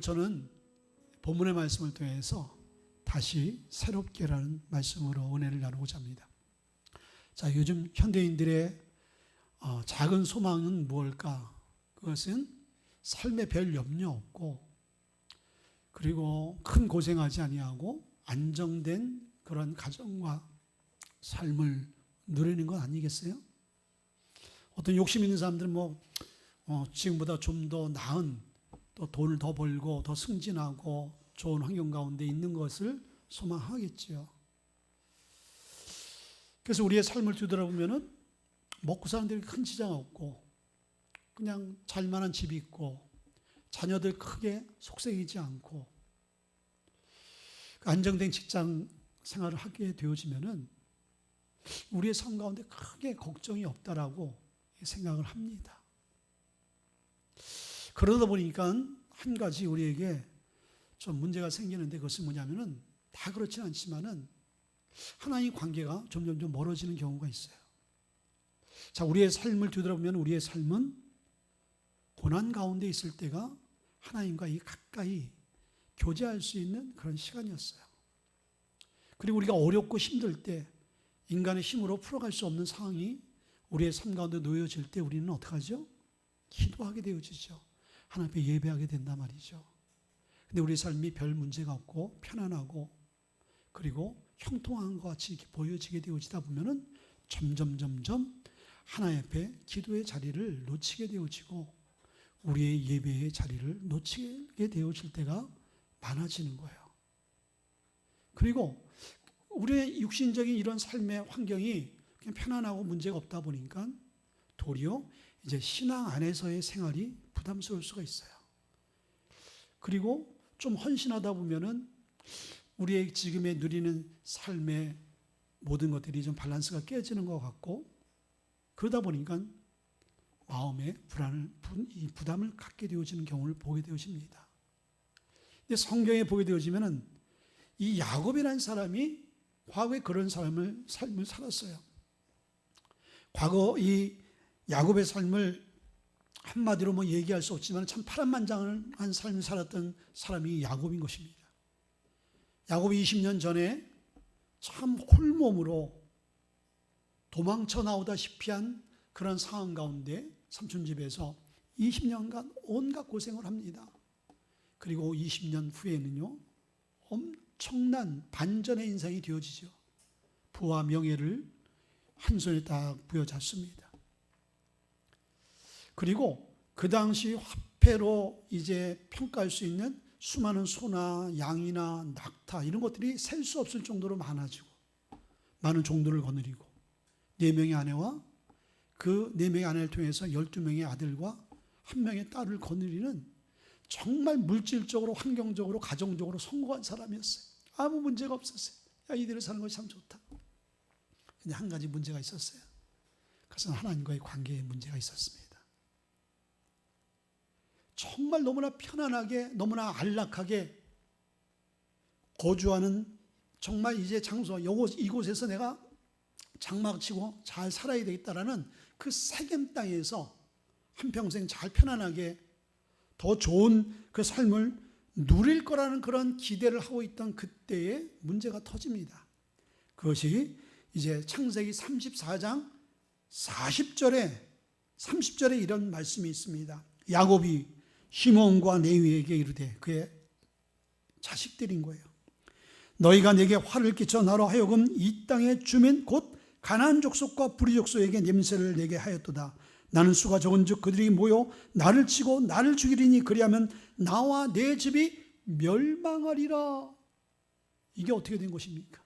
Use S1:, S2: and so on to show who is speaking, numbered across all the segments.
S1: 오늘 저는 본문의 말씀을 통해서 다시 새롭게라는 말씀으로 은혜를 나누고자 합니다. 자, 요즘 현대인들의 작은 소망은 무엇일까? 그것은 삶에 별 염려 없고, 그리고 큰 고생하지 아니하고 안정된 그런 가정과 삶을 누리는 것 아니겠어요? 어떤 욕심 있는 사람들은 지금보다 좀 더 나은, 또 돈을 더 벌고 더 승진하고 좋은 환경 가운데 있는 것을 소망하겠지요. 그래서 우리의 삶을 뒤돌아보면은 먹고 사는 데 큰 지장 없고, 그냥 잘만한 집이 있고, 자녀들 크게 속색이지 않고, 안정된 직장 생활을 하게 되어지면은 우리의 삶 가운데 크게 걱정이 없다라고 생각을 합니다. 그러다 보니까 한 가지 우리에게 좀 문제가 생기는데, 그것은 뭐냐면은 다 그렇진 않지만은 하나님 관계가 점점 멀어지는 경우가 있어요. 자, 우리의 삶을 뒤돌아보면 우리의 삶은 고난 가운데 있을 때가 하나님과 가까이 교제할 수 있는 그런 시간이었어요. 그리고 우리가 어렵고 힘들 때, 인간의 힘으로 풀어갈 수 없는 상황이 우리의 삶 가운데 놓여질 때 우리는 어떻게 하죠? 기도하게 되어지죠. 하나님 앞에 예배하게 된단 말이죠. 근데 우리의 삶이 별 문제가 없고 편안하고, 그리고 형통한 것 같이 이렇게 보여지게 되어지다 보면은 점점 하나님 앞에 기도의 자리를 놓치게 되어지고, 우리의 예배의 자리를 놓치게 되어질 때가 많아지는 거예요. 그리고 우리의 육신적인 이런 삶의 환경이 그냥 편안하고 문제가 없다 보니까 도리어 이제 신앙 안에서의 생활이 부담스러울 수가 있어요. 그리고 좀 헌신하다 보면은 우리의 지금의 누리는 삶의 모든 것들이 좀 밸런스가 깨지는 것 같고, 그러다 보니까 마음에 부담을 갖게 되어지는 경우를 보게 되어집니다. 근데 성경에 보게 되어지면은 이 야곱이라는 사람이 과거에 그런 삶을 살았어요. 과거 이 야곱의 삶을 한마디로 얘기할 수 없지만 참 파란만장한 삶을 살았던 사람이 야곱인 것입니다. 야곱이 20년 전에 참 홀몸으로 도망쳐 나오다시피 한 그런 상황 가운데 삼촌 집에서 20년간 온갖 고생을 합니다. 그리고 20년 후에는요, 엄청난 반전의 인생이 되어지죠. 부와 명예를 한 손에 딱 부여잡습니다. 그리고 그 당시 화폐로 이제 평가할 수 있는 수많은 소나 양이나 낙타 이런 것들이 셀 수 없을 정도로 많아지고, 많은 종들을 거느리고 4명의 아내와 그 4명의 아내를 통해서 12명의 아들과 1명의 딸을 거느리는 정말 물질적으로, 환경적으로, 가정적으로 성공한 사람이었어요. 아무 문제가 없었어요. 야, 이대로 사는 것이 참 좋다. 근데 한 가지 문제가 있었어요. 그것은 하나님과의 관계에 문제가 있었습니다. 정말 너무나 편안하게, 너무나 안락하게 거주하는, 정말 이제 장소, 이곳에서 내가 장막 치고 잘 살아야 되겠다라는 그 세겜 땅에서 한평생 잘 편안하게 더 좋은 그 삶을 누릴 거라는 그런 기대를 하고 있던 그때에 문제가 터집니다. 그것이 이제 창세기 34장 30절에 이런 말씀이 있습니다. 야곱이 시몬과 레위에게 이르되, 그의 자식들인 거예요. 너희가 내게 화를 끼쳐 나로 하여금 이 땅의 주민 곧 가나안 족속과 불이 족속에게 냄새를 내게 하였도다. 나는 수가 적은즉 그들이 모여 나를 치고 나를 죽이리니 그리하면 나와 내 집이 멸망하리라. 이게 어떻게 된 것입니까?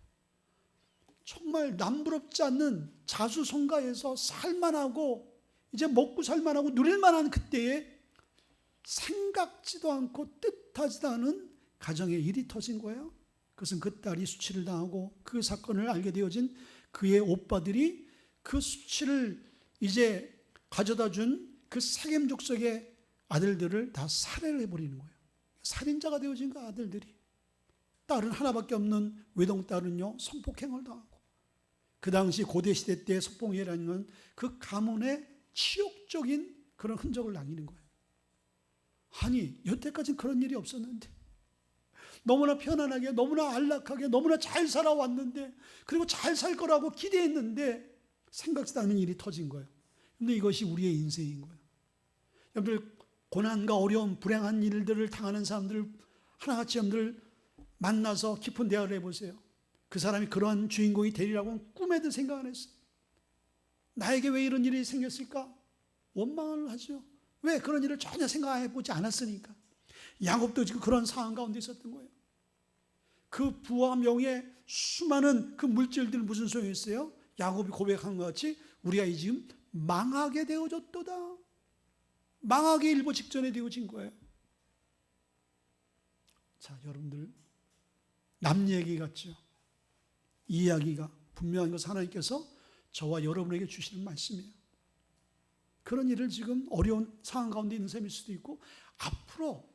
S1: 정말 남부럽지 않는 자수성가에서 살만하고 이제 먹고 살만하고 누릴만한 그때에 생각지도 않고 뜻하지도 않은 가정에 일이 터진 거예요. 그것은 그 딸이 수치를 당하고, 그 사건을 알게 되어진 그의 오빠들이 그 수치를 이제 가져다 준 그 세겜 족속의 아들들을 다 살해를 해버리는 거예요. 살인자가 되어진 그 아들들이. 딸은 하나밖에 없는 외동딸은요, 성폭행을 당하고, 그 당시 고대시대 때 성폭행이라는 건 그 가문의 치욕적인 그런 흔적을 남기는 거예요. 아니, 여태까지는 그런 일이 없었는데, 너무나 편안하게, 너무나 안락하게, 너무나 잘 살아왔는데, 그리고 잘 살 거라고 기대했는데 생각지도 않은 일이 터진 거예요. 근데 이것이 우리의 인생인 거예요. 여러분들, 고난과 어려움, 불행한 일들을 당하는 사람들, 하나같이 여러분들 만나서 깊은 대화를 해보세요. 그 사람이 그러한 주인공이 되리라고는 꿈에도 생각 안 했어요. 나에게 왜 이런 일이 생겼을까? 원망을 하죠. 왜? 그런 일을 전혀 생각해보지 않았으니까. 야곱도 지금 그런 상황 가운데 있었던 거예요. 그 부와 명예, 수많은 그 물질들 무슨 소용이 있어요? 야곱이 고백한 것 같이 우리가 지금 망하게 되어졌도다. 망하기 일보 직전에 되어진 거예요. 자, 여러분들, 남 얘기 같죠? 이 이야기가 분명한 것은 하나님께서 저와 여러분에게 주시는 말씀이에요. 그런 일을 지금 어려운 상황 가운데 있는 셈일 수도 있고, 앞으로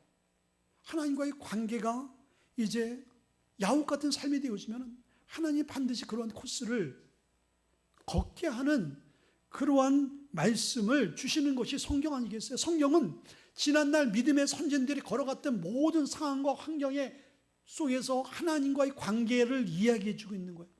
S1: 하나님과의 관계가 이제 야곱 같은 삶이 되어지면 하나님이 반드시 그러한 코스를 걷게 하는 그러한 말씀을 주시는 것이 성경 아니겠어요? 성경은 지난날 믿음의 선진들이 걸어갔던 모든 상황과 환경에 속에서 하나님과의 관계를 이야기해 주고 있는 거예요.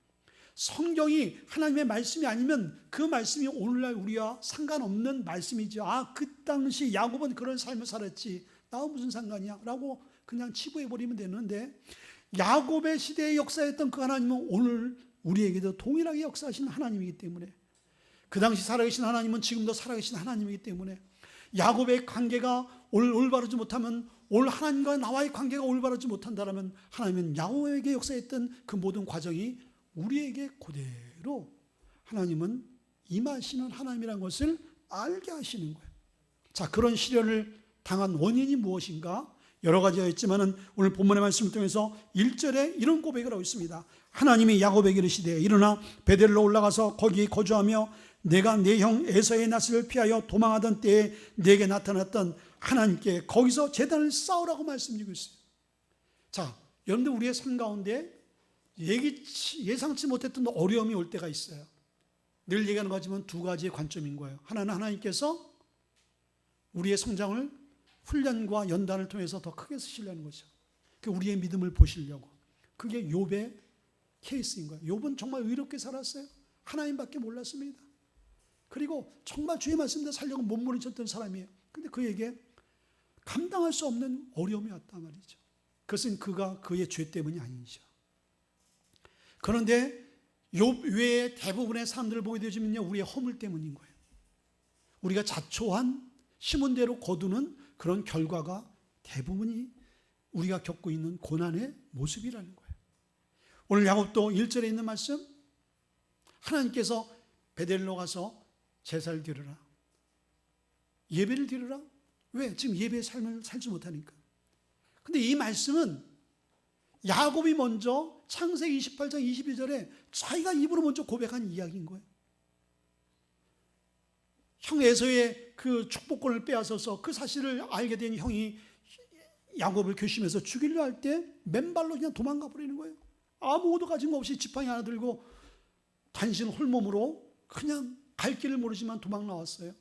S1: 성경이 하나님의 말씀이 아니면 그 말씀이 오늘날 우리와 상관없는 말씀이죠. 아, 그 당시 야곱은 그런 삶을 살았지, 나와 무슨 상관이야? 라고 그냥 치부해버리면 되는데, 야곱의 시대에 역사했던 그 하나님은 오늘 우리에게도 동일하게 역사하시는 하나님이기 때문에, 그 당시 살아계신 하나님은 지금도 살아계신 하나님이기 때문에, 야곱의 관계가 올바르지 못하면, 올 하나님과 나와의 관계가 올바르지 못한다면 하나님은 야곱에게 역사했던 그 모든 과정이 우리에게 그대로 하나님은 임하시는 하나님이라는 것을 알게 하시는 거예요. 자, 그런 시련을 당한 원인이 무엇인가? 여러 가지가 있지만 오늘 본문의 말씀을 통해서 1절에 이런 고백을 하고 있습니다. 하나님이 야곱에게 이르시되 일어나 베델로 올라가서 거기 거주하며 내가 내 형 에서의 낯을 피하여 도망하던 때에 내게 나타났던 하나님께 거기서 제단을 쌓으라고 말씀드리고 있어요. 자, 여러분들, 우리의 삶 가운데 예상치 못했던 어려움이 올 때가 있어요. 늘 얘기하는 거지만 두 가지의 관점인 거예요. 하나는 하나님께서 우리의 성장을 훈련과 연단을 통해서 더 크게 쓰시려는 거죠. 우리의 믿음을 보시려고. 그게 욥의 케이스인 거예요. 욥은 정말 의롭게 살았어요. 하나님밖에 몰랐습니다. 그리고 정말 주의 말씀대로 살려고 몸부림쳤던 사람이에요. 근데 그에게 감당할 수 없는 어려움이 왔단 말이죠. 그것은 그의 죄 때문이 아니죠. 그런데 욥 외에 대부분의 사람들을 보게 되어지면요, 우리의 허물 때문인 거예요. 우리가 자초한 심은 대로 거두는 그런 결과가 대부분이 우리가 겪고 있는 고난의 모습이라는 거예요. 오늘 야곱도 1절에 있는 말씀, 하나님께서 베델로 가서 제사를 드려라, 예배를 드려라. 왜? 지금 예배의 삶을 살지 못하니까. 근데 이 말씀은 야곱이 먼저 창세기 28장 22절에 자기가 입으로 먼저 고백한 이야기인 거예요. 형 에서의 그 축복권을 빼앗아서 그 사실을 알게 된 형이 야곱을 괘씸해서 죽이려 할 때 맨발로 그냥 도망가 버리는 거예요. 아무것도 가진 거 없이 지팡이 하나 들고 단신 홀몸으로 그냥 갈 길을 모르지만 도망 나왔어요.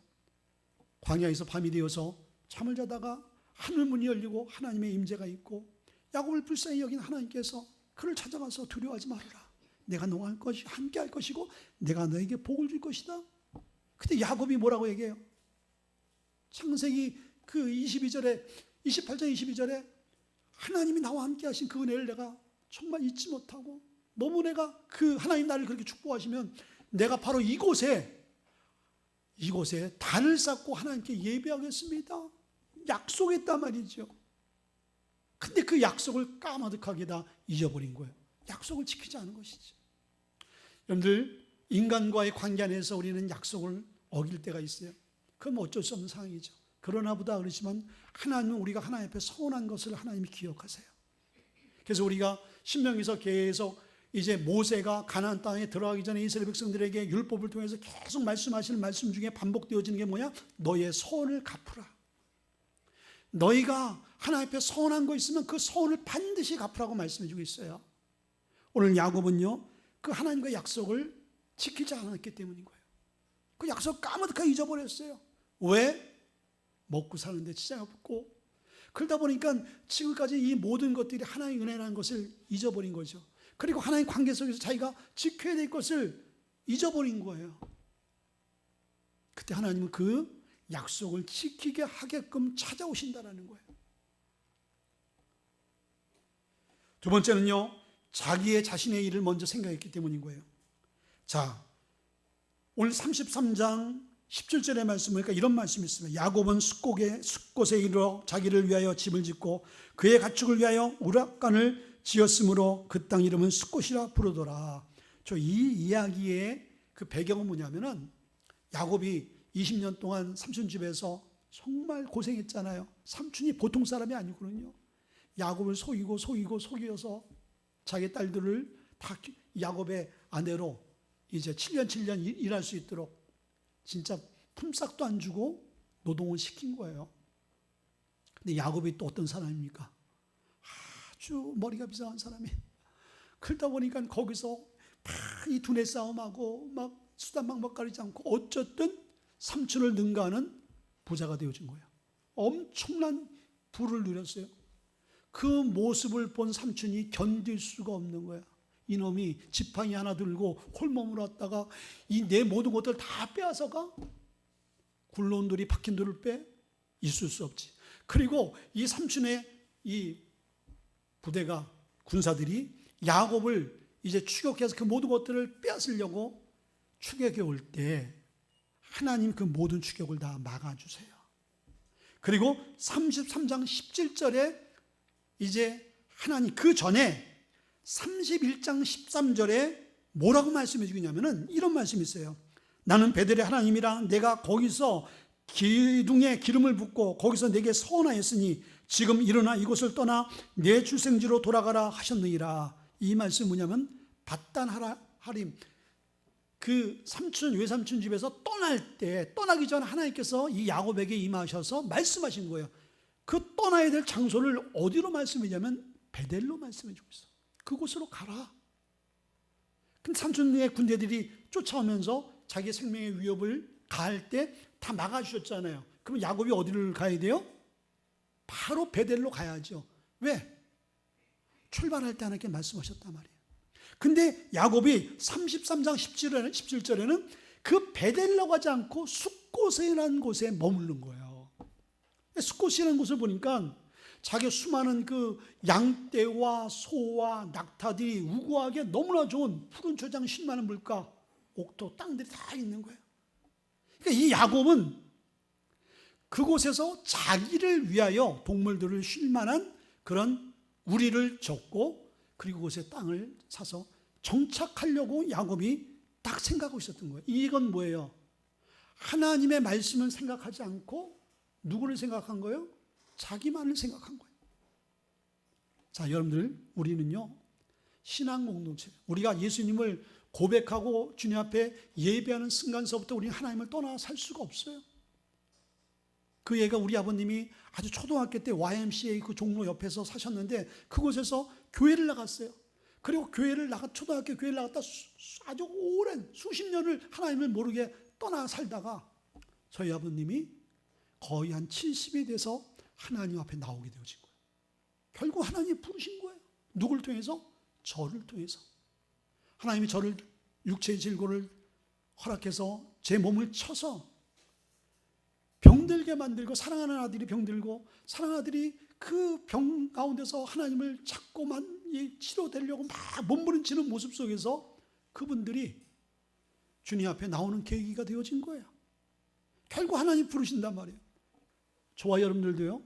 S1: 광야에서 밤이 되어서 잠을 자다가 하늘문이 열리고 하나님의 임재가 있고, 야곱을 불쌍히 여긴 하나님께서 그를 찾아가서 두려워하지 말아라, 내가 너와 함께 할 것이고 내가 너에게 복을 줄 것이다. 근데 야곱이 뭐라고 얘기해요? 창세기 그 28장 22절에 하나님이 나와 함께 하신 그 은혜를 내가 정말 잊지 못하고, 너무 내가 그 하나님 나를 그렇게 축복하시면 내가 바로 이곳에 단을 쌓고 하나님께 예배하겠습니다, 약속했단 말이죠. 근데 그 약속을 까마득하게 다 잊어버린 거예요. 약속을 지키지 않은 것이죠. 여러분들, 인간과의 관계 안에서 우리는 약속을 어길 때가 있어요. 그건 어쩔 수 없는 상황이죠. 그러나 보다 그렇지만 하나님은 우리가 하나님 앞에 서운한 것을 하나님이 기억하세요. 그래서 우리가 신명기서 계속 이제 모세가 가나안 땅에 들어가기 전에 이스라엘 백성들에게 율법을 통해서 계속 말씀하시는 말씀 중에 반복되어지는 게 뭐냐? 너의 서원을 갚으라. 너희가 하나님 앞에 서운한 거 있으면 그 서원을 반드시 갚으라고 말씀해 주고 있어요. 오늘 야곱은요, 그 하나님과의 약속을 지키지 않았기 때문인 거예요. 그 약속 까마득하게 잊어버렸어요. 왜? 먹고 사는데 지장이 없고, 그러다 보니까 지금까지 이 모든 것들이 하나님의 은혜라는 것을 잊어버린 거죠. 그리고 하나님 관계 속에서 자기가 지켜야 될 것을 잊어버린 거예요. 그때 하나님은 그 약속을 지키게 하게끔 찾아오신다는 거예요. 두 번째는요, 자신의 일을 먼저 생각했기 때문인 거예요. 자, 오늘 33장 17절의 말씀 보니까 이런 말씀이 있습니다. 야곱은 숫곳에 이르러 자기를 위하여 집을 짓고 그의 가축을 위하여 우락간을 지었으므로 그 땅 이름은 숫곳이라 부르더라. 이 이야기의 그 배경은 뭐냐면은 야곱이 20년 동안 삼촌 집에서 정말 고생했잖아요. 삼촌이 보통 사람이 아니거든요. 야곱을 속여서 자기 딸들을 다 야곱의 아내로 이제 7년 일할 수 있도록 진짜 품삯도 안 주고 노동을 시킨 거예요. 근데 야곱이 또 어떤 사람입니까? 아주 머리가 비상한 사람이. 그러다 보니까 거기서 막 이 두뇌 싸움하고 막 수단 방법 가리지 않고 어쨌든 삼촌을 능가하는 부자가 되어진 거예요. 엄청난 부를 누렸어요. 그 모습을 본 삼촌이 견딜 수가 없는 거야. 이놈이 지팡이 하나 들고 홀몸으로 왔다가 이 내 모든 것들을 다 빼앗아가? 굴러온 돌이 박힌 돌을 빼? 있을 수 없지. 그리고 이 삼촌의 이 부대가, 군사들이 야곱을 이제 추격해서 그 모든 것들을 빼앗으려고 추격해 올 때 하나님 그 모든 추격을 다 막아주세요. 그리고 33장 17절에 이제 하나님 그 전에 31장 13절에 뭐라고 말씀해 주냐면은 이런 말씀이 있어요. 나는 베델의 하나님이라 내가 거기서 기둥에 기름을 붓고 거기서 내게 서원하였으니 지금 일어나 이곳을 떠나 내 출생지로 돌아가라 하셨느니라. 이 말씀은 뭐냐면 밧단 하림, 그 외삼촌 집에서 떠나기 전에 하나님께서 이 야곱에게 임하셔서 말씀하신 거예요. 그 떠나야 될 장소를 어디로 말씀하냐면 베델로 말씀해 주고 있어. 그곳으로 가라. 근데 삼촌의 군대들이 쫓아오면서 자기 생명의 위협을 가할 때 다 막아주셨잖아요. 그럼 야곱이 어디를 가야 돼요? 바로 베델로 가야죠. 왜? 출발할 때 하나님께 말씀하셨단 말이에요. 근데 야곱이 33장 17절에는 그 베델로 가지 않고 숫곳이라는 곳에 머무른 거예요. 숫곳이라는 곳을 보니까 자기 수많은 그 양떼와 소와 낙타들이 우거하게 너무나 좋은 푸른 초장 쉴 만한 물가, 옥토, 땅들이 다 있는 거예요. 그러니까 이 야곱은 그곳에서 자기를 위하여 동물들을 쉴 만한 그런 우리를 젓고 그리고 그곳에 땅을 사서 정착하려고 야곱이 딱 생각하고 있었던 거예요. 이건 뭐예요? 하나님의 말씀을 생각하지 않고 누구를 생각한 거예요? 자기만을 생각한 거예요. 자, 여러분들, 우리는요, 신앙 공동체, 우리가 예수님을 고백하고 주님 앞에 예배하는 순간서부터 우리는 하나님을 떠나 살 수가 없어요. 그 얘가 우리 아버님이 아주 초등학교 때 YMCA 그 종로 옆에서 사셨는데 그곳에서 교회를 나갔어요. 그리고 초등학교 교회를 나갔다 아주 오랜 수십 년을 하나님을 모르게 떠나 살다가 저희 아버님이 거의 한 70이 돼서 하나님 앞에 나오게 되어진 거예요. 결국 하나님이 부르신 거예요. 누굴 통해서? 저를 통해서. 하나님이 저를 육체의 질고를 허락해서 제 몸을 쳐서 병들게 만들고, 사랑하는 아들이 병들고 사랑하는 아들이 그 병 가운데서 하나님을 찾고만 치료되려고 막 몸부림치는 모습 속에서 그분들이 주님 앞에 나오는 계기가 되어진 거예요. 결국 하나님 부르신단 말이에요. 저와 여러분들도요,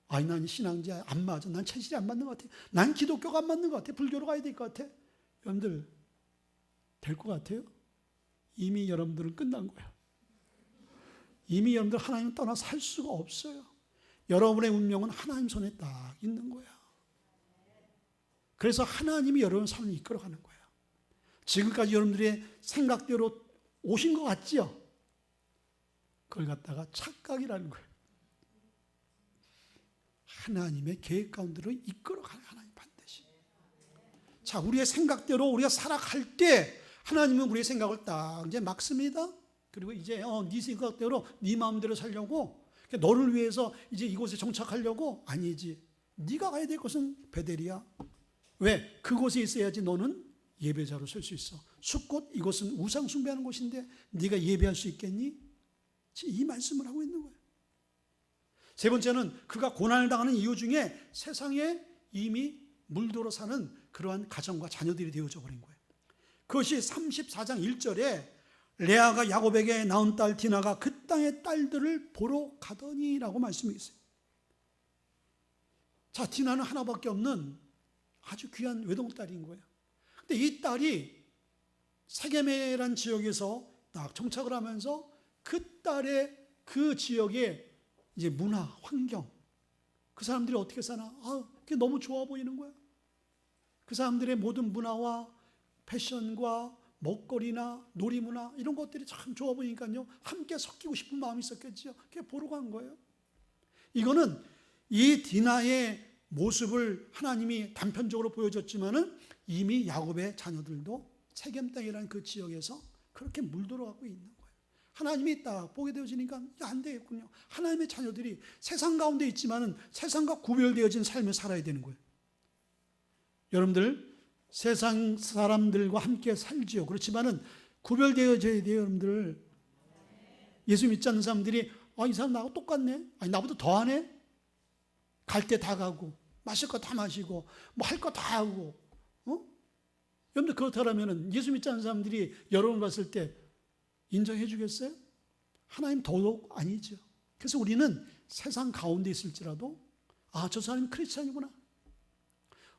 S1: 아니 난 신앙지 안 맞아, 난 체질이 안 맞는 것 같아, 난 기독교가 안 맞는 것 같아, 불교로 가야 될 것 같아. 여러분들 될 것 같아요? 이미 여러분들은 끝난 거예요. 이미 여러분들 하나님 떠나 살 수가 없어요. 여러분의 운명은 하나님 손에 딱 있는 거야. 그래서 하나님이 여러분 삶을 이끌어가는 거예요. 지금까지 여러분들의 생각대로 오신 것 같지요? 그걸 갖다가 착각이라는 거예요. 하나님의 계획 가운데로 이끌어가는 하나님 반드시. 자, 우리의 생각대로 우리가 살아갈 때 하나님은 우리의 생각을 딱 이제 막습니다. 그리고 이제 네 생각대로 네 마음대로 살려고 그러니까 너를 위해서 이제 이곳에 정착하려고? 아니지. 네가 가야 될 곳은 베델이야. 왜? 그곳에 있어야지 너는 예배자로 설 수 있어. 숫곳, 이곳은 우상 숭배하는 곳인데 네가 예배할 수 있겠니? 이 말씀을 하고 있는 거예요. 세 번째는 그가 고난을 당하는 이유 중에 세상에 이미 물들어 사는 그러한 가정과 자녀들이 되어져 버린 거예요. 그것이 34장 1절에 레아가 야곱에게 낳은 딸 디나가 그 땅의 딸들을 보러 가더니라고 말씀이 있어요. 자, 디나는 하나밖에 없는 아주 귀한 외동딸인 거예요. 근데 이 딸이 세겜이라는 지역에서 딱 정착을 하면서 그 딸의 그 지역의 이제 문화, 환경, 그 사람들이 어떻게 사나? 그게 너무 좋아 보이는 거야. 그 사람들의 모든 문화와 패션과 먹거리나 놀이문화 이런 것들이 참 좋아 보이니까요. 함께 섞이고 싶은 마음이 있었겠죠. 그게 보러 간 거예요. 이거는 이 디나의 모습을 하나님이 단편적으로 보여줬지만은 이미 야곱의 자녀들도 세겜 땅이라는 그 지역에서 그렇게 물들어가고 있는 거예요. 하나님이 딱 보게 되어지니까 안 되겠군요. 하나님의 자녀들이 세상 가운데 있지만은 세상과 구별되어진 삶을 살아야 되는 거예요. 여러분들 세상 사람들과 함께 살지요. 그렇지만은 구별되어져야 돼요, 여러분들. 예수 믿지 않는 사람들이 이 사람 나하고 똑같네. 아니 나보다 더하네. 갈 때 다 가고 마실 거 다 마시고 뭐 할 거 다 하고. 여러분들 그렇다면 예수 믿지 않는 사람들이 여러분 봤을 때 인정해 주겠어요? 하나님 더더욱 아니죠. 그래서 우리는 세상 가운데 있을지라도 저 사람이 크리스찬이구나.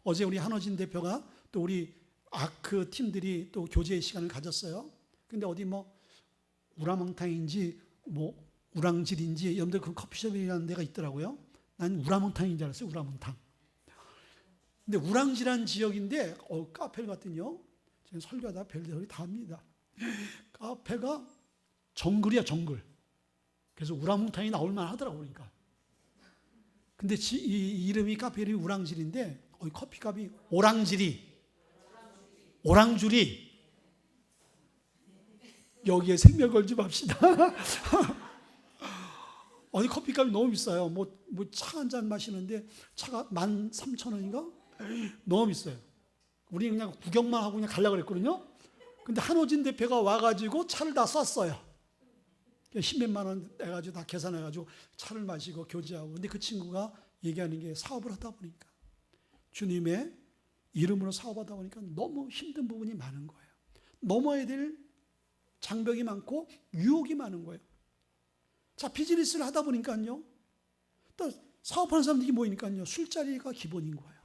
S1: 어제 우리 한호진 대표가 또 우리 아크 팀들이 또 교제 시간을 가졌어요. 근데 어디 뭐 우라몽탕인지 뭐 우랑질인지 여러분들 그 커피숍이라는 데가 있더라고요. 난 우라몽탕인 줄 알았어요. 우라몽탕. 근데 우랑지라는 지역인데 카페를 갔더니요. 제가 설교하다 별들이 다 합니다. 카페가 정글이야, 정글. 그래서 우라몽탕이 나올 만하더라고 그러니까. 근데 이 이름이 카페 이름이 우랑질인데 커피값이 오랑주리 여기에 생명 걸지 맙시다. 커피값이 너무 비싸요. 뭐 차 한 잔 마시는데 차가 13,000원인가? 너무 비싸요. 우리 그냥 구경만 하고 그냥 가려고 그랬거든요. 근데 한호진 대표가 와가지고 차를 다 쐈어요. 10몇만 원 내가지고 다 계산해가지고 차를 마시고 교제하고. 근데 그 친구가 얘기하는 게 사업을 하다 보니까 주님의 이름으로 사업하다 보니까 너무 힘든 부분이 많은 거예요. 넘어야 될 장벽이 많고 유혹이 많은 거예요. 자, 비즈니스를 하다 보니까요. 또 사업하는 사람들이 모이니까요. 술자리가 기본인 거예요.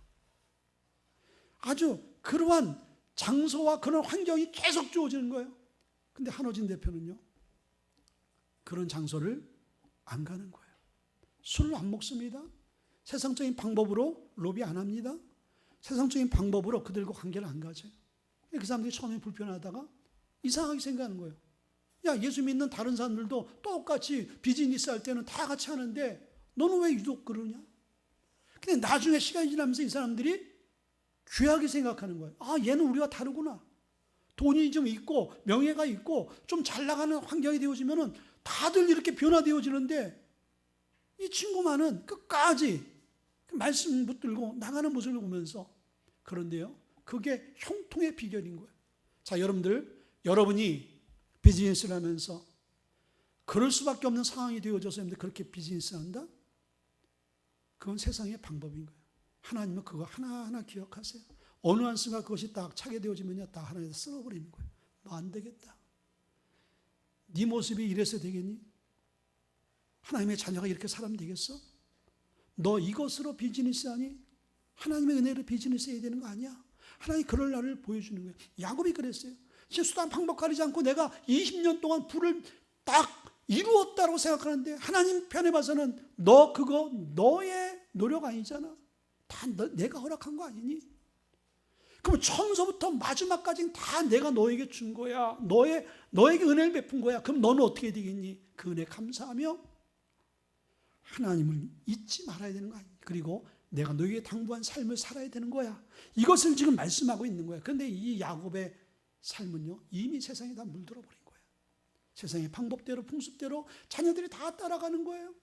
S1: 아주 그러한 장소와 그런 환경이 계속 주어지는 거예요. 근데 한호진 대표는요. 그런 장소를 안 가는 거예요. 술을 안 먹습니다. 세상적인 방법으로 로비 안 합니다. 세상적인 방법으로 그들과 관계를 안 가져요. 그 사람들이 처음에 불편하다가 이상하게 생각하는 거예요. 야, 예수 믿는 다른 사람들도 똑같이 비즈니스 할 때는 다 같이 하는데 너는 왜 유독 그러냐? 근데 나중에 시간이 지나면서 이 사람들이 귀하게 생각하는 거예요. 얘는 우리와 다르구나. 돈이 좀 있고 명예가 있고 좀 잘 나가는 환경이 되어지면은 다들 이렇게 변화되어지는데 이 친구만은 끝까지 말씀 붙들고 나가는 모습을 보면서 그런데요. 그게 형통의 비결인 거예요. 자, 여러분이 비즈니스를 하면서 그럴 수밖에 없는 상황이 되어져서 그렇게 비즈니스 한다? 그건 세상의 방법인 거예요. 하나님은 그거 하나하나 기억하세요. 어느 한 순간 그것이 딱 차게 되어지면요. 다 하나에서 쓸어버리는 거예요. 너 안 되겠다. 네 모습이 이래서 되겠니? 하나님의 자녀가 이렇게 살아면 되겠어? 너 이것으로 비즈니스 하니? 하나님의 은혜로 비즈니스 해야 되는 거 아니야? 하나님이 그럴 날을 보여주는 거예요. 야곱이 그랬어요. 수단 방법 가리지 않고 내가 20년 동안 부를 딱 이루었다고 생각하는데 하나님 편에 봐서는 너 그거 너의 노력 아니잖아. 다 내가 허락한 거 아니니? 그럼 처음서부터 마지막까지는 다 내가 너에게 준 거야. 너에게 은혜를 베푼 거야. 그럼 너는 어떻게 되겠니? 그 은혜 감사하며 하나님을 잊지 말아야 되는 거 아니니? 그리고 내가 너에게 당부한 삶을 살아야 되는 거야. 이것을 지금 말씀하고 있는 거야. 그런데 이 야곱의 삶은요, 이미 세상에 다 물들어 버린 거예요. 세상의 방법대로 풍습대로 자녀들이 다 따라가는 거예요.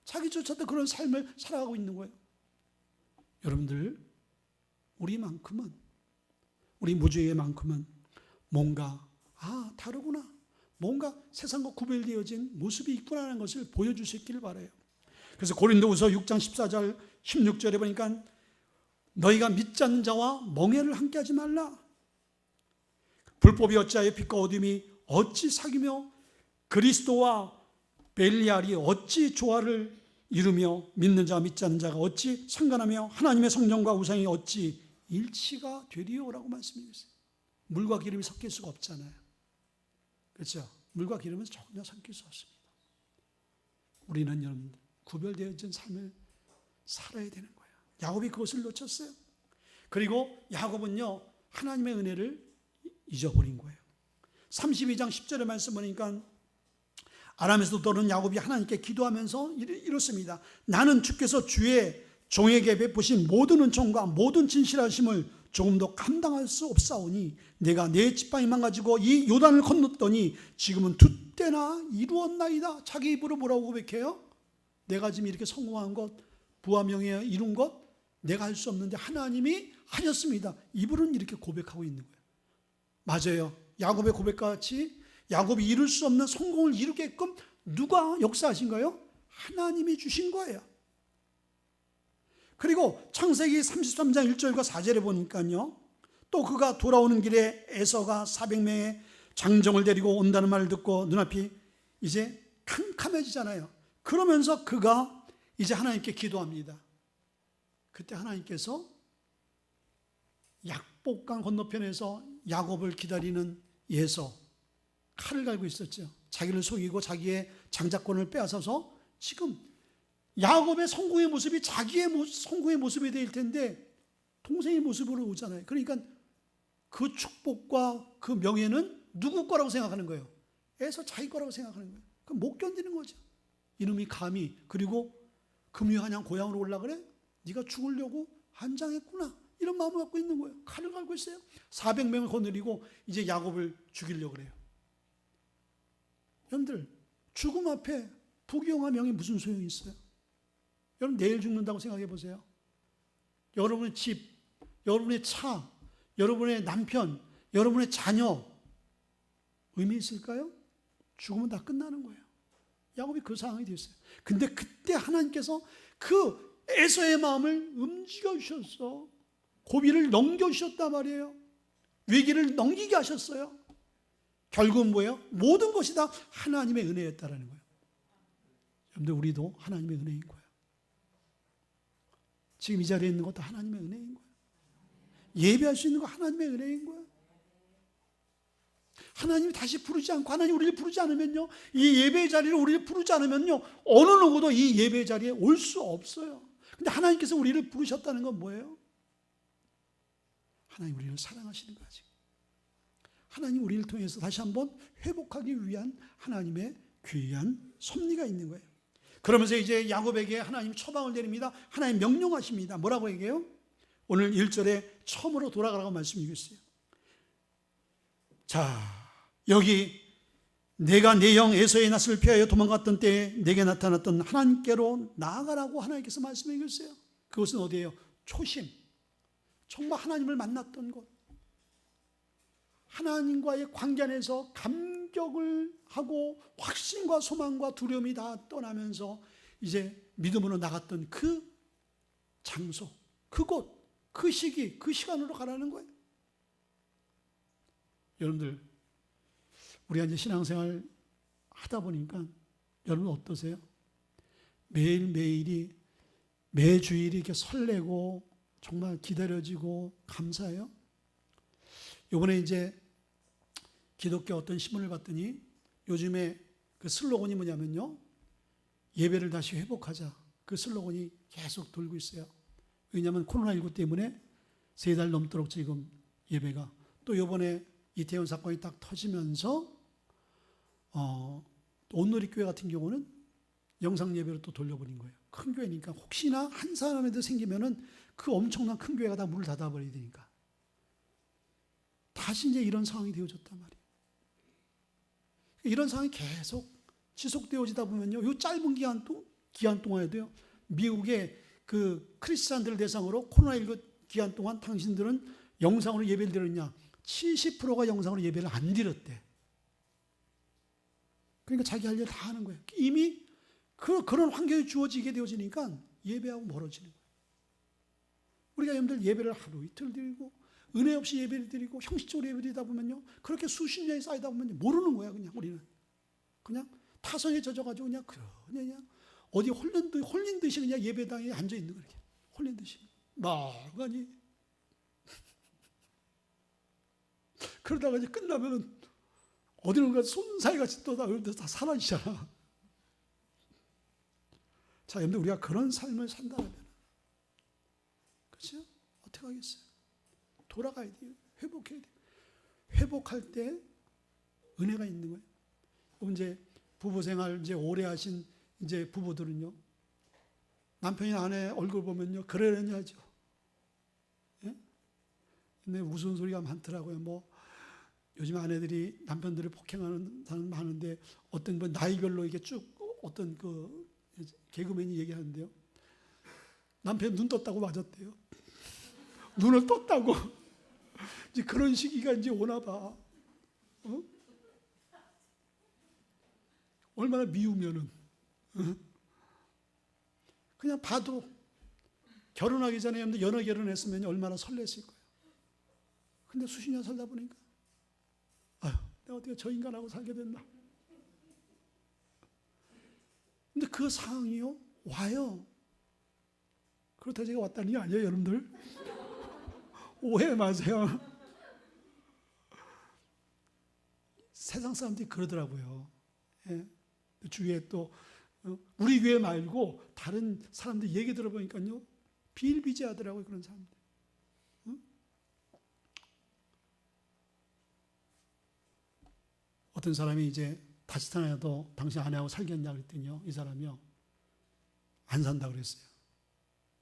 S1: 자기조차도 그런 삶을 살아가고 있는 거예요. 여러분들, 우리만큼은, 우리 무주의만큼은 뭔가 다르구나, 뭔가 세상과 구별되어진 모습이 있구나라는 것을 보여줄 수 있기를 바라요. 그래서 고린도후서 6장 14절 16절에 보니까 너희가 믿지 않는 자와 멍해를 함께 하지 말라. 불법이 어찌하여 빛과 어둠이 어찌 사귀며 그리스도와 벨리알이 어찌 조화를 이루며 믿는 자와 믿지 않는 자가 어찌 상관하며 하나님의 성령과 우상이 어찌 일치가 되리요라고 말씀드렸어요. 물과 기름이 섞일 수가 없잖아요. 그렇죠? 물과 기름은 전혀 섞일 수 없습니다. 우리는 여러분들 구별되어진 삶을 살아야 되는 거예요. 야곱이 그것을 놓쳤어요. 그리고 야곱은요, 하나님의 은혜를 잊어버린 거예요. 32장 10절의 말씀 보니까 아람에서 떠오른 야곱이 하나님께 기도하면서 이렇습니다. 나는 주께서 주의 종에게 베푸신 모든 은총과 모든 진실하심을 조금도 감당할 수 없사오니 내가 내 지팡이만 가지고 이 요단을 건넜더니 지금은 두 때나 이루었나이다. 자기 입으로 뭐라고 고백해요? 내가 지금 이렇게 성공한 것, 부와 명예 이룬 것 내가 할 수 없는데 하나님이 하셨습니다. 입으로는 이렇게 고백하고 있는 거예요. 맞아요. 야곱의 고백과 같이 야곱이 이룰 수 없는 성공을 이루게끔 누가 역사하신가요? 하나님이 주신 거예요. 그리고 창세기 33장 1절과 4절에 보니까요, 또 그가 돌아오는 길에 에서가 400명의 장정을 데리고 온다는 말을 듣고 눈앞이 이제 캄캄해지잖아요. 그러면서 그가 이제 하나님께 기도합니다. 그때 하나님께서 약복강 건너편에서 야곱을 기다리는 에서 칼을 갈고 있었죠. 자기를 속이고 자기의 장자권을 빼앗아서 지금 야곱의 성공의 모습이 자기의 성공의 모습이 될 텐데 동생의 모습으로 오잖아요. 그러니까 그 축복과 그 명예는 누구 거라고 생각하는 거예요? 에서 자기 거라고 생각하는 거예요. 그럼 못 견디는 거죠. 이놈이 감히, 그리고 금유한양 고향으로 올라 그래? 네가 죽으려고 한장했구나, 이런 마음을 갖고 있는 거예요. 칼을 갈고 있어요. 400명을 거느리고 이제 야곱을 죽이려고 그래요. 여러분들, 죽음 앞에 부귀영화 명예 무슨 소용이 있어요? 여러분, 내일 죽는다고 생각해 보세요. 여러분의 집, 여러분의 차, 여러분의 남편, 여러분의 자녀 의미 있을까요? 죽으면 다 끝나는 거예요. 야곱이 그 상황이 됐어요. 근데 그때 하나님께서 그 에서의 마음을 움직여 주셨어. 고비를 넘겨 주셨단 말이에요. 위기를 넘기게 하셨어요. 결국은 뭐예요? 모든 것이 다 하나님의 은혜였다라는 거예요. 여러분들, 우리도 하나님의 은혜인 거예요. 지금 이 자리에 있는 것도 하나님의 은혜인 거예요. 예배할 수 있는 거 하나님의 은혜인 거예요. 하나님이 다시 부르지 않고 하나님 우리를 부르지 않으면요, 이 예배의 자리를 우리를 부르지 않으면요, 어느 누구도 이 예배의 자리에 올 수 없어요. 근데 하나님께서 우리를 부르셨다는 건 뭐예요? 하나님 우리를 사랑하시는 거지. 하나님 우리를 통해서 다시 한번 회복하기 위한 하나님의 귀한 섭리가 있는 거예요. 그러면서 이제 야곱에게 하나님 처방을 내립니다. 하나님 명령하십니다. 뭐라고 얘기해요? 오늘 1절에 처음으로 돌아가라고 말씀드렸어요. 자, 여기 내가 내 형 에서의 낯을 피하여 도망갔던 때에 내게 나타났던 하나님께로 나아가라고 하나님께서 말씀해 주셨어요. 그것은 어디예요? 초심. 정말 하나님을 만났던 곳. 하나님과의 관계 안에서 감격을 하고 확신과 소망과 두려움이 다 떠나면서 이제 믿음으로 나갔던 그 장소, 그곳, 그 시기, 그 시간으로 가라는 거예요. 여러분들, 우리가 이제 신앙생활 하다 보니까 여러분 어떠세요? 매일매일이, 매주일이 이렇게 설레고 정말 기다려지고 감사해요? 이번에 이제 기독교 어떤 신문을 봤더니 요즘에 그 슬로건이 뭐냐면요, 예배를 다시 회복하자. 그 슬로건이 계속 돌고 있어요. 왜냐하면 코로나19 때문에 3달 넘도록 지금 예배가, 또 이번에 이태원 사건이 딱 터지면서 온누리교회 같은 경우는 영상 예배로 또 돌려버린 거예요. 큰 교회니까 혹시나 한 사람에도 생기면은 그 엄청난 큰 교회가 다 문을 닫아버려야 되니까 다시 이제 이런 상황이 되어졌단 말이에요. 이런 상황이 계속 지속되어지다 보면요, 이 짧은 기간 또 기간 동안에도요, 미국의 그 크리스찬들 대상으로 코로나19 기간 동안 당신들은 영상으로 예배를 드렸냐? 70%가 영상으로 예배를 안 드렸대. 그러니까 자기 할 일 다 하는 거예요. 이미 그런 환경이 주어지게 되어지니까 예배하고 멀어지는 거예요. 우리가 여러분들 예배를 하루 이틀 드리고 은혜 없이 예배를 드리고 형식적으로 예배 드리다 보면요, 그렇게 수십 년이 쌓이다 보면 모르는 거야. 그냥 우리는 그냥 타성에 젖어가지고 그냥 어디 홀린 듯이 그냥 예배당에 앉아 있는 거예요. 홀린 듯이 나가니 그러다가 이제 끝나면은 어디론가 손사이같이 다 사라지잖아. 자, 여러분들 우리가 그런 삶을 산다면, 그렇죠? 어떻게 하겠어요? 돌아가야 돼요. 회복해야 돼요. 회복할 때 은혜가 있는 거예요. 이제 부부 생활 이제 오래 하신 이제 부부들은요, 남편이나 아내 얼굴 보면요, 그러려냐죠. 예? 근데 무슨 소리가 많더라고요. 뭐 요즘 아내들이 남편들을 폭행하는 사람 많은데, 어떤 뭐 나이별로 이게 쭉 어떤 그 개그맨이 얘기하는데요, 남편 눈 떴다고 맞았대요. 눈을 떴다고. 이제 그런 시기가 이제 오나 봐. 어? 얼마나 미우면은. 그냥 봐도 결혼하기 전에 연애 결혼했으면 얼마나 설렜을 거예요. 근데 수십 년 살다 보니까 아유, 내가 어떻게 저 인간하고 살게 됐나. 근데 그 상황이요, 와요. 그렇다고 제가 왔다는 게 아니에요, 여러분들. 오해 마세요. 세상 사람들이 그러더라고요. 예. 주위에 또 우리 교회 말고 다른 사람들 얘기 들어보니까요, 비일비재하더라고요, 그런 사람들. 응? 어떤 사람이 이제 다시 태어나도 당신 아내하고 살겠냐 그랬더니요, 이 사람이요, 안 산다 그랬어요.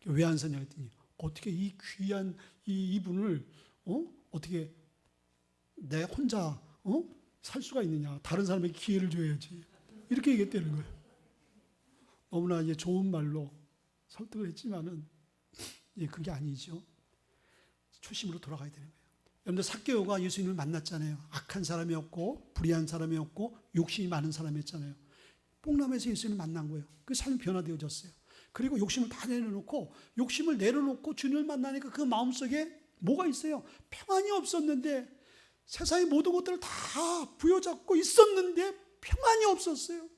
S1: 왜 안 사냐 그랬더니, 어떻게 이 귀한 이분을 어떻게 내 혼자 살 수가 있느냐, 다른 사람에게 기회를 줘야지, 이렇게 얘기했다는 거예요. 너무나 이제 좋은 말로 설득을 했지만은 그게 아니죠. 초심으로 돌아가야 되는 거예요. 여러분들 삭개오가 예수님을 만났잖아요. 악한 사람이었고 불의한 사람이었고 욕심이 많은 사람이었잖아요. 뽕남에서 예수님을 만난 거예요. 그 삶이 변화되어졌어요. 그리고 욕심을 다 욕심을 내려놓고 주님을 만나니까 그 마음속에 뭐가 있어요? 평안이 없었는데, 세상의 모든 것들을 다 부여잡고 있었는데 평안이 없었어요.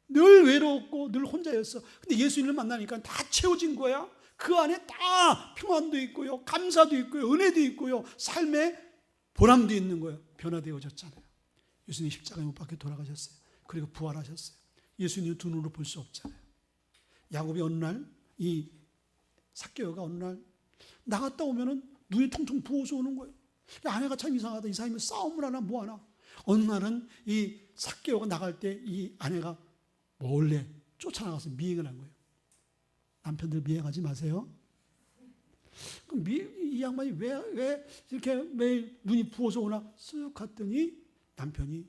S1: 늘 외로웠고 늘 혼자였어. 근데 예수님을 만나니까 다 채워진 거야. 그 안에 다 평안도 있고요, 감사도 있고요, 은혜도 있고요, 삶의 보람도 있는 거예요. 변화되어졌잖아요. 예수님 십자가에 못 박혀 돌아가셨어요. 그리고 부활하셨어요. 예수님을 두 눈으로 볼 수 없잖아요. 야곱이 어느 날, 이 삭개오가 어느 날 나갔다 오면은 눈이 퉁퉁 부어서 오는 거예요. 아내가 참 이상하다. 이 사람이 싸움을 하나 뭐 하나. 어느 날은 이 삭개오가 나갈 때 이 아내가 몰래 쫓아나가서 미행을 한 거예요. 남편들 미행하지 마세요. 그럼 이 양반이 왜 이렇게 매일 눈이 부어서 오나 쓱 갔더니 남편이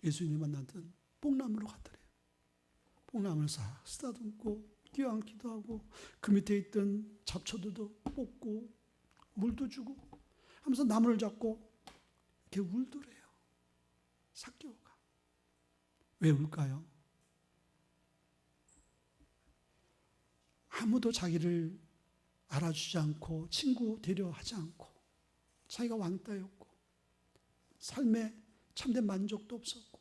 S1: 예수님을 만났던 뽕나무로 갔더래요. 뽕나무를 싹 쓰다듬고 끼워안기도 하고 그 밑에 있던 잡초들도 뽑고 물도 주고 하면서 나무를 잡고 이렇게 울더래요. 삭개오가. 왜 울까요? 아무도 자기를 알아주지 않고 친구 되려하지 않고 자기가 왕따였고 삶에 참된 만족도 없었고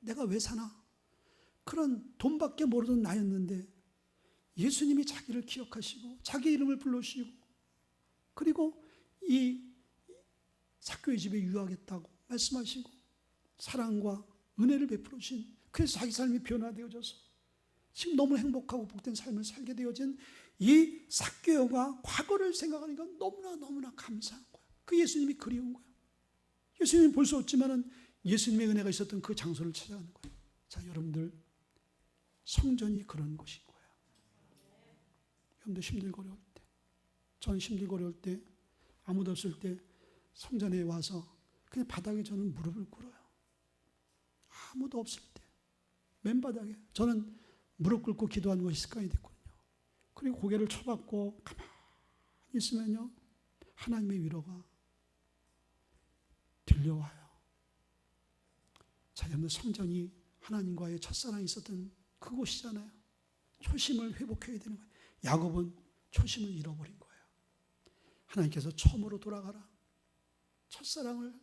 S1: 내가 왜 사나? 그런 돈밖에 모르던 나였는데 예수님이 자기를 기억하시고 자기 이름을 불러주시고 그리고 이 삭개오의 집에 유하겠다고 말씀하시고 사랑과 은혜를 베풀어 주신, 그래서 자기 삶이 변화되어져서 지금 너무 행복하고 복된 삶을 살게 되어진 이 삭개오가 과거를 생각하니까 너무나 감사한 거야. 그 예수님이 그리운 거야. 예수님이 볼 수 없지만은 예수님의 은혜가 있었던 그 장소를 찾아가는 거예요. 자, 여러분들, 성전이 그런 곳인 거예요. 여러분들 힘들고 어려울 때, 저는 힘들고 어려울 때, 아무도 없을 때 성전에 와서 그냥 바닥에 저는 무릎을 꿇어요. 아무도 없을 때. 맨바닥에. 저는 무릎 꿇고 기도하는 것이 습관이 됐거든요. 그리고 고개를 쳐박고 가만히 있으면요, 하나님의 위로가 들려와요. 자, 여러분, 성전이 하나님과의 첫사랑이 있었던 그곳이잖아요. 초심을 회복해야 되는 거예요. 야곱은 초심을 잃어버린 거예요. 하나님께서 처음으로 돌아가라. 첫사랑을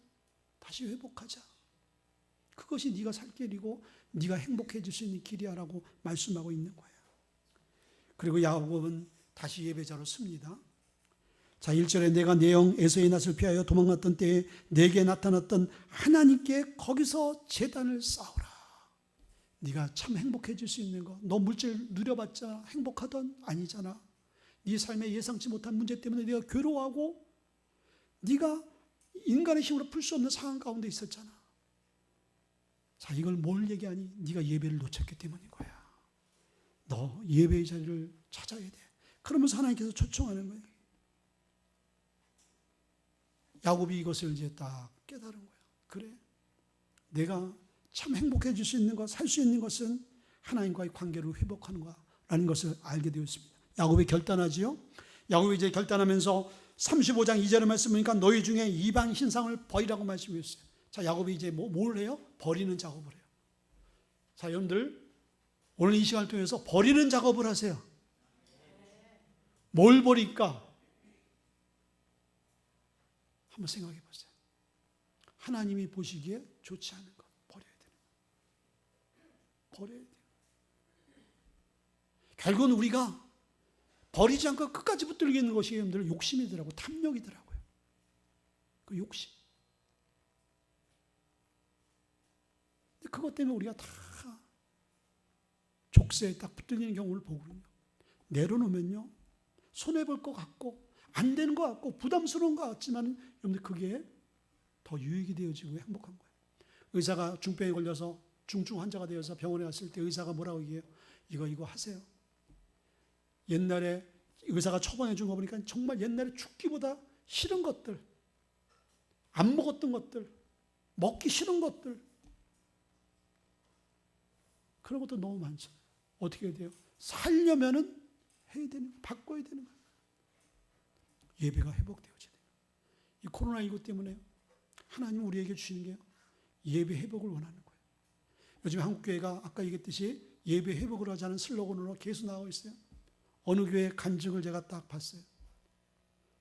S1: 다시 회복하자. 그것이 네가 살 길이고 네가 행복해질 수 있는 길이야라고 말씀하고 있는 거예요. 그리고 야곱은 다시 예배자로 섭니다. 자, 1절에 내가 내 영 에서의 낯을 피하여 도망갔던 때에 내게 나타났던 하나님께 거기서 제단을 쌓으라. 네가 참 행복해질 수 있는 거, 너 물질 누려봤자 행복하던 아니잖아. 네 삶에 예상치 못한 문제 때문에 네가 괴로워하고 네가 인간의 힘으로 풀 수 없는 상황 가운데 있었잖아. 자, 이걸 뭘 얘기하니? 네가 예배를 놓쳤기 때문인 거야. 너 예배의 자리를 찾아야 돼. 그러면서 하나님께서 초청하는 거예요. 야곱이 이것을 이제 딱 깨달은 거야. 그래, 내가 참 행복해질 수 있는 것, 살 수 있는 것은 하나님과의 관계를 회복하는 거라는 것을 알게 되었습니다. 야곱이 결단하지요. 야곱이 이제 결단하면서 35장 2절의 말씀 보니까 너희 중에 이방 신상을 버리라고 말씀하셨어요. 자, 야곱이 이제 뭘 해요? 버리는 작업을 해요. 자, 여러분들 오늘 이 시간을 통해서 버리는 작업을 하세요. 뭘 버릴까? 한번 생각해 보세요. 하나님이 보시기에 좋지 않은 것 버려야 되는 거예요. 버려야 돼요. 결국은 우리가 버리지 않고 끝까지 붙들고 있는 것이 여러분들 욕심이더라고요. 탐욕이더라고요. 그 욕심. 근데 그것 때문에 우리가 다 족쇄에 딱 붙들리는 경우를 보거든요. 내려놓으면요, 손해볼 것 같고 안 되는 것 같고 부담스러운 것 같지만 여러분들 그게 더 유익이 되어지고 행복한 거예요. 의사가 중병에 걸려서 중증 환자가 되어서 병원에 왔을 때 의사가 뭐라고 얘기해요? 이거 하세요. 옛날에 의사가 처방해 준 거 보니까 정말 옛날에 죽기보다 싫은 것들, 안 먹었던 것들, 먹기 싫은 것들, 그런 것도 너무 많죠. 어떻게 해야 돼요? 살려면은 해야 되는 거예요. 바꿔야 되는 거예요. 예배가 회복되어지는 거예요. 이 코로나19 때문에 하나님 우리에게 주시는 게 예배 회복을 원하는 거예요. 요즘 한국교회가 아까 얘기했듯이 예배 회복을 하자는 슬로건으로 계속 나오고 있어요. 어느 교회 간증을 제가 딱 봤어요.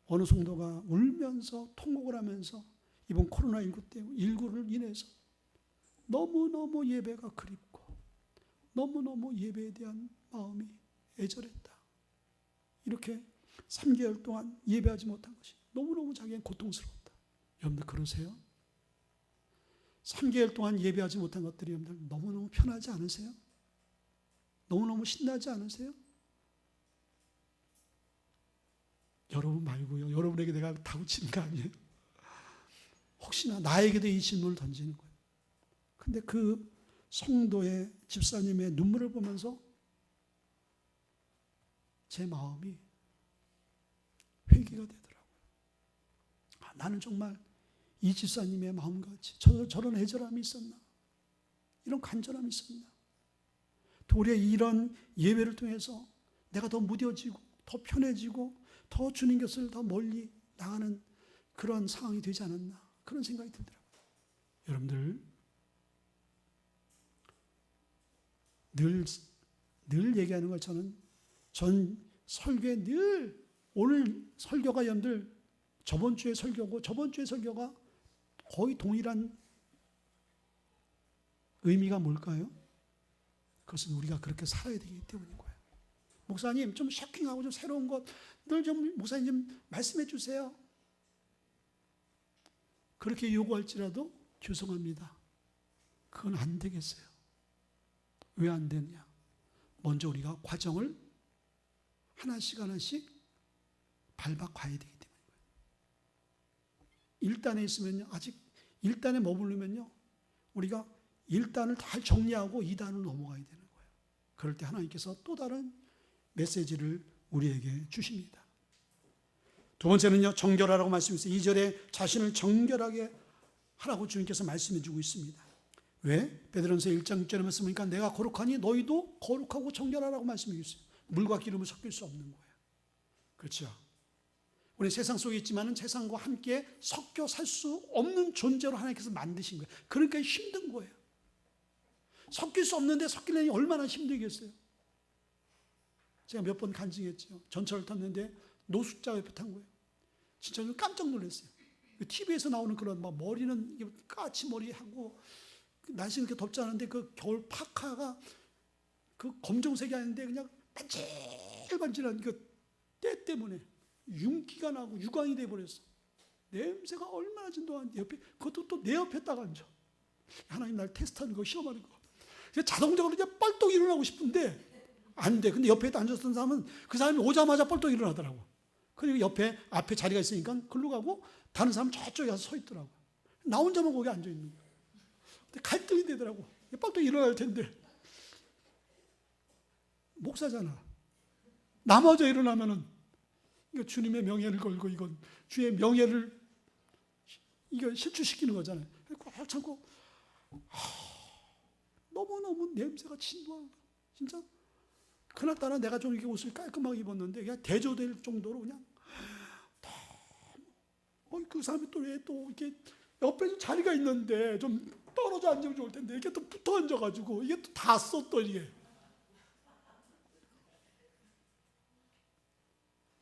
S1: 어느 성도가 울면서 통곡을 하면서 이번 코로나19 때문에 19를 인해서 너무너무 예배가 그립고 너무너무 예배에 대한 마음이 애절했다. 이렇게 3개월 동안 예배하지 못한 것이 너무너무 자기는 고통스러웠다. 여러분들 그러세요? 3개월 동안 예배하지 못한 것들이 여러분들 너무너무 편하지 않으세요? 너무너무 신나지 않으세요? 여러분 말고요. 여러분에게 내가 다그치는 거 아니에요. 혹시나 나에게도 이 질문을 던지는 거예요. 근데 그 성도의 집사님의 눈물을 보면서 제 마음이 회개가 되더라고요. 나는 정말 이 집사님의 마음같이 저런 애절함이 있었나? 이런 간절함이 있었나? 도리어 이런 예배를 통해서 내가 더 무뎌지고 더 편해지고 더 주님 곁을 더 멀리 나가는 그런 상황이 되지 않았나? 그런 생각이 들더라고요. 여러분들 늘 얘기하는 것처럼 전 설교에 늘 오늘 설교가 여러분들 저번 주의 설교고 저번 주의 설교가 거의 동일한 의미가 뭘까요? 그것은 우리가 그렇게 살아야 되기 때문인 거예요. 목사님 좀 쇼킹하고 좀 새로운 것 늘 좀 목사님 좀 말씀해 주세요. 그렇게 요구할지라도 죄송합니다. 그건 안 되겠어요. 왜 안 되느냐? 먼저 우리가 과정을 하나씩 밟아 가야 되기 때문인 거예요. 1단에 있으면요, 아직 1단에 머무르면요, 우리가 1단을 다 정리하고 2단으로 넘어가야 되는 거예요. 그럴 때 하나님께서 또 다른 메시지를 우리에게 주십니다. 두 번째는요, 정결하라고 말씀했어요. 2절에 자신을 정결하게 하라고 주님께서 말씀해 주고 있습니다. 왜? 베드로전서 1장 6절에 말씀하니까 내가 거룩하니 너희도 거룩하고 정결하라고 말씀하고 있어요. 물과 기름을 섞일 수 없는 거예요. 그렇죠? 우리 세상 속에 있지만은 세상과 함께 섞여 살 수 없는 존재로 하나님께서 만드신 거예요. 그러니까 힘든 거예요. 섞일 수 없는데 섞이려니 얼마나 힘들겠어요. 제가 몇 번 간증했죠. 전철을 탔는데 노숙자 옆에 탄 거예요. 진짜 깜짝 놀랐어요. TV에서 나오는 그런 막 머리는 까치 머리하고 날씨는 그렇게 덥지 않은데 그 겨울 파카가 그 검정색이 아닌데 그냥 반질반질한 그 때 때문에 윤기가 나고 유광이 돼버렸어. 냄새가 얼마나 진동한 옆에 그것도 또 내 옆에 딱 앉아. 하나님 날 테스트하는 거 시험하는 거. 자동적으로 이제 뻘떡 일어나고 싶은데 안 돼. 근데 옆에 앉았던 사람은 그 사람이 오자마자 뻘떡 일어나더라고. 그리고 옆에 앞에 자리가 있으니까 글로 가고 다른 사람은 저쪽에 가서 서 있더라고. 나 혼자만 거기 앉아 있는 거야. 근데 갈등이 되더라고. 뻘떡 일어날 텐데. 목사잖아. 나 먼저 일어나면은 이거 주님의 명예를 걸고 이건 주의 명예를 이거 실추시키는 거잖아요. 꽉 참고 너무너무 냄새가 진동한 거야. 진짜 그날따라 내가 좀 이렇게 옷을 깔끔하게 입었는데 그냥 대조될 정도로 그냥 그 사람이 또 왜 또 이렇게 옆에 좀 자리가 있는데 좀 떨어져 앉으면 좋을 텐데 이렇게 또 붙어 앉아가지고 이게 또 닿았어 또 이게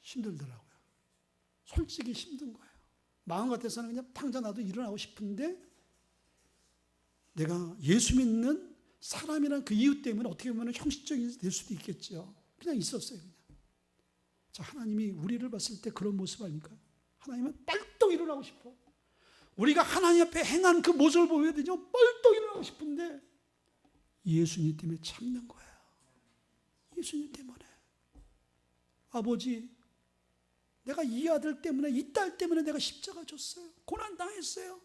S1: 힘들더라고요. 솔직히 힘든 거예요. 마음 같아서는 그냥 당장 나도 일어나고 싶은데 내가 예수 믿는 사람이란 그 이유 때문에 어떻게 보면 형식적이 될 수도 있겠죠. 그냥 있었어요. 그냥. 자, 하나님이 우리를 봤을 때 그런 모습 아닐까요? 하나님은 뻘떡 일어나고 싶어. 우리가 하나님 앞에 행한 그 모습을 보여야 되죠. 뻘떡 일어나고 싶은데 예수님 때문에 참는 거예요. 예수님 때문에. 아버지, 내가 이 아들 때문에 이 딸 때문에 내가 십자가 졌어요. 고난 당했어요.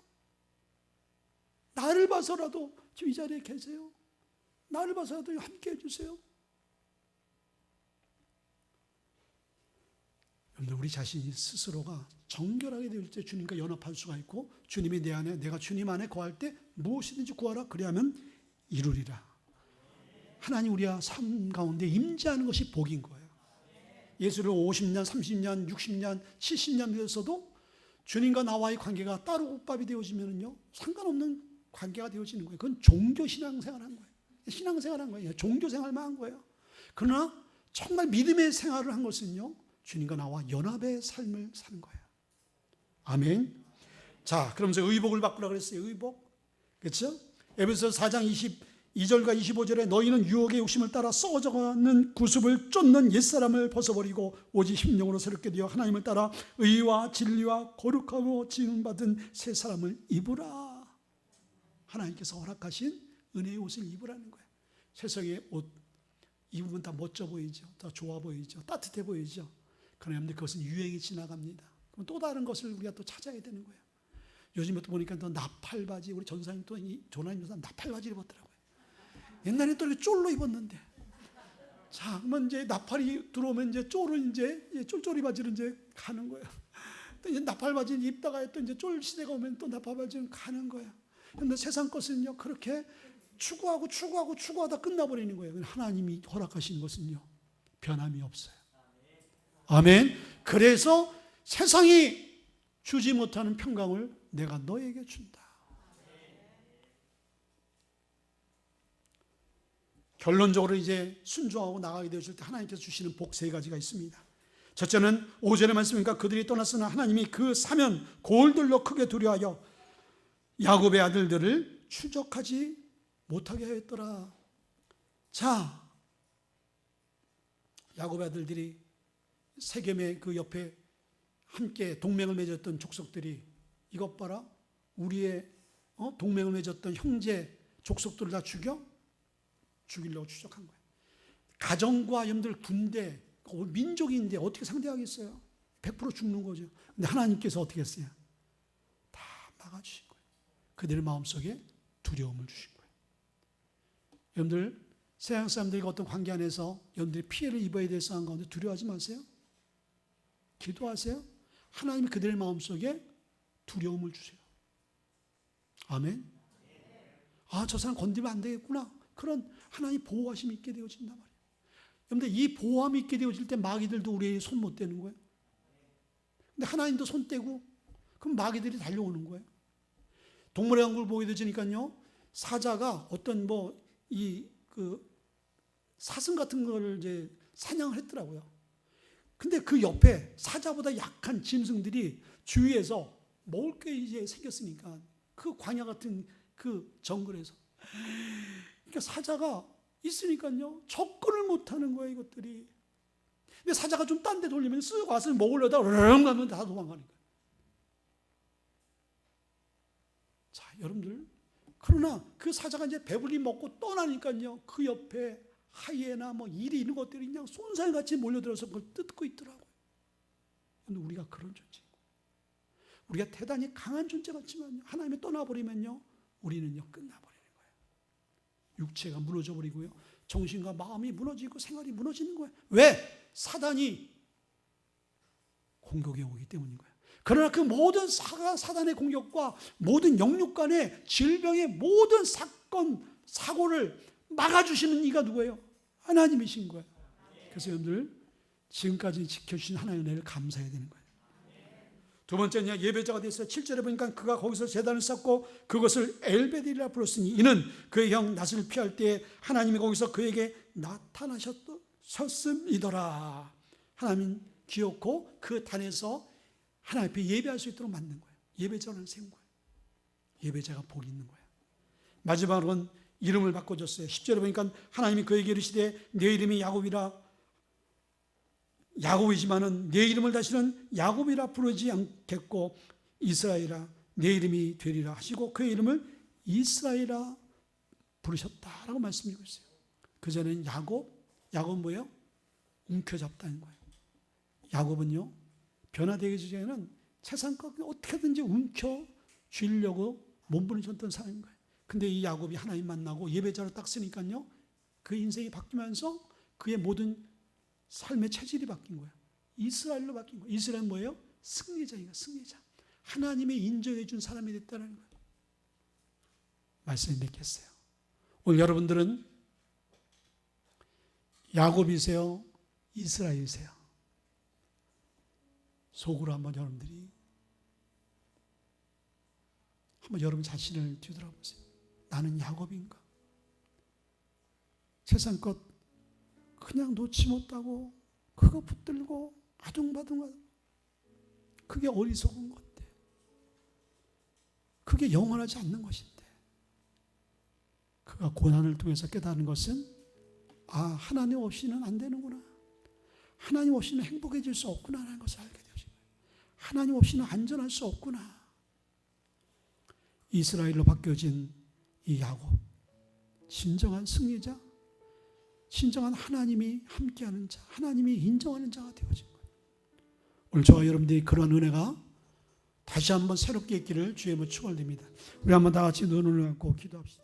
S1: 나를 봐서라도 지금 이 자리에 계세요. 나를 봐서라도 함께 해주세요. 여러분들 우리 자신이 스스로가 정결하게 될 때 주님과 연합할 수가 있고 주님이 내 안에 내가 주님 안에 거할 때 무엇이든지 구하라 그리하면 이루리라. 하나님 우리와 삶 가운데 임재하는 것이 복인 거예요. 예수를 50년, 30년, 60년, 70년 되었어도 주님과 나와의 관계가 따로 호흡이 되어지면요 상관없는 관계가 되어지는 거예요. 그건 종교 신앙생활 한 거예요. 신앙생활 한 거예요. 종교 생활만 한 거예요. 그러나 정말 믿음의 생활을 한 것은요 주님과 나와 연합의 삶을 사는 거예요. 아멘. 자, 그러면서 의복을 바꾸라 그랬어요. 의복. 그렇죠? 에베소서 4장 22절과 25절에 너희는 유혹의 욕심을 따라 썩어져가는 구습을 쫓는 옛사람을 벗어버리고 오직 심령으로 새롭게 되어 하나님을 따라 의와 진리와 거룩하고 지음받은 새 사람을 입으라. 하나님께서 허락하신 은혜의 옷을 입으라는 거예요. 세상의 옷 입으면 다 멋져 보이죠. 다 좋아 보이죠. 따뜻해 보이죠. 그러나 그것은 유행이 지나갑니다. 그럼 또 다른 것을 우리가 또 찾아야 되는 거예요. 요즘에 또 보니까 또 나팔바지, 우리 전사님 또 조나님 전사 나팔바지를 입었더라고요. 옛날에 또 이렇게 쫄로 입었는데. 자, 그러면 이제 나팔이 들어오면 이제 쫄은 이제 쫄쫄이 바지를 이제 가는 거예요. 또 이제 나팔바지를 입다가 또 이제 쫄 시대가 오면 또 나팔바지는 가는 거예요. 그런데 세상 것은요, 그렇게 추구하다 끝나버리는 거예요. 하나님이 허락하신 것은요, 변함이 없어요. 아멘. 그래서 세상이 주지 못하는 평강을 내가 너에게 준다. 결론적으로 이제 순종하고 나가게 되었을 때 하나님께서 주시는 복 세 가지가 있습니다. 첫째는 5절의 말씀이니까 그들이 떠났으나 하나님이 그 사면 골들로 크게 두려워하여 야곱의 아들들을 추적하지 못하게 하였더라. 자, 야곱의 아들들이 세겜의 그 옆에 함께 동맹을 맺었던 족속들이 이것 봐라, 우리의 동맹을 맺었던 형제 족속들을 다 죽이려고 추적한 거예요. 가정과 여러분들 군대, 민족인데 어떻게 상대하겠어요? 100% 죽는 거죠. 근데 하나님께서 어떻게 했어요? 다 막아주신 거예요. 그들의 마음속에 두려움을 주신 거예요. 여러분들 세상 사람들과 어떤 관계 안에서 여러분들이 피해를 입어야 될 상황 가운데 두려워하지 마세요. 기도하세요. 하나님이 그들의 마음속에 두려움을 주세요. 아멘. 아, 저 사람 건드리면 안 되겠구나. 그런 하나님 보호하심이 있게 되어진단 말이에요. 그런데 이 보호함이 있게 되어질 때 마귀들도 우리의 손 못 대는 거예요. 근데 하나님도 손 떼고 그럼 마귀들이 달려오는 거예요. 동물의 왕국을 보게 되니까요, 사자가 어떤 사슴 같은 거를 이제 사냥을 했더라고요. 근데 그 옆에 사자보다 약한 짐승들이 주위에서 먹을 게 이제 생겼으니까 그 광야 같은 그 정글에서, 그러니까 사자가 있으니까요 접근을 못하는 거예요, 이것들이. 근데 사자가 좀 딴 데 돌리면 쓱 와서 먹으려다 르릉 가면 다 도망가는 거예요. 자, 여러분들, 그러나 그 사자가 이제 배불리 먹고 떠나니까요, 그 옆에 하이에나 이리 이런 것들이 그냥 쏜살같이 몰려들어서 그걸 뜯고 있더라고요. 근데 우리가 그런 존재인 거예요. 우리가 대단히 강한 존재 같지만요, 하나님이 떠나버리면요, 우리는요 끝나버리는 거예요. 육체가 무너져버리고요, 정신과 마음이 무너지고 생활이 무너지는 거예요. 왜? 사단이 공격해 오기 때문인 거예요. 그러나 그 모든 사단의 공격과 모든 영육 간의 질병의 모든 사건, 사고를 막아주시는 이가 누구예요? 하나님이신 거예요. 그래서 여러분들, 지금까지 지켜주신 하나님의 은혜를 감사해야 되는 거예요. 두 번째는 예배자가 됐어요. 7절에 보니까 그가 거기서 제단을 쌓고 그것을 엘베델이라 불렀으니 이는 그의 형 낫을 피할 때에 하나님이 거기서 그에게 나타나셨음이더라. 하나님 기어코 그 단에서 하나님 앞에 예배할 수 있도록 만든 거예요. 예배자를 세운 거예요. 예배자가 복이 있는 거예요. 마지막으로는 이름을 바꿔줬어요. 10절에 보니까 하나님이 그에게 이르시되 내 이름이 야곱이지만은 내 이름을 다시는 야곱이라 부르지 않겠고 이스라엘아 내 이름이 되리라 하시고 그의 이름을 이스라엘아 부르셨다라고 말씀드리고 있어요. 그전에는 야곱은 뭐예요? 움켜잡다는 거예요. 야곱은요, 변화되기 전에는 세상과 어떻게든지 움켜쥐려고 몸부림쳤던 사람인 거예요. 근데 이 야곱이 하나님 만나고 예배자로 딱 쓰니까요, 그 인생이 바뀌면서 그의 모든 삶의 체질이 바뀐 거예요. 이스라엘로 바뀐 거예요. 이스라엘은 뭐예요? 승리자예요. 승리자. 하나님이 인정해 준 사람이 됐다는 거예요. 말씀이 맺겠어요. 오늘 여러분들은 야곱이세요? 이스라엘이세요? 속으로 한번 여러분 자신을 뒤돌아보세요. 나는 야곱인가? 세상 것 그냥 놓지 못하고 그거 붙들고 아둥바둥하고, 그게 어리석은 건데, 그게 영원하지 않는 것인데, 그가 고난을 통해서 깨닫는 것은 하나님 없이는 안 되는구나, 하나님 없이는 행복해질 수 없구나라는 것을 알게 되어진 거예요. 하나님 없이는 안전할 수 없구나. 이스라엘로 바뀌어진 이 야곱, 진정한 승리자, 진정한 하나님이 함께하는 자, 하나님이 인정하는 자가 되어진 거예요. 오늘 저와 여러분들이 그러한 은혜가 다시 한번 새롭게 있기를 주의 이름으로 축원드립니다. 우리 한번 다 같이 눈을 감고 기도합시다.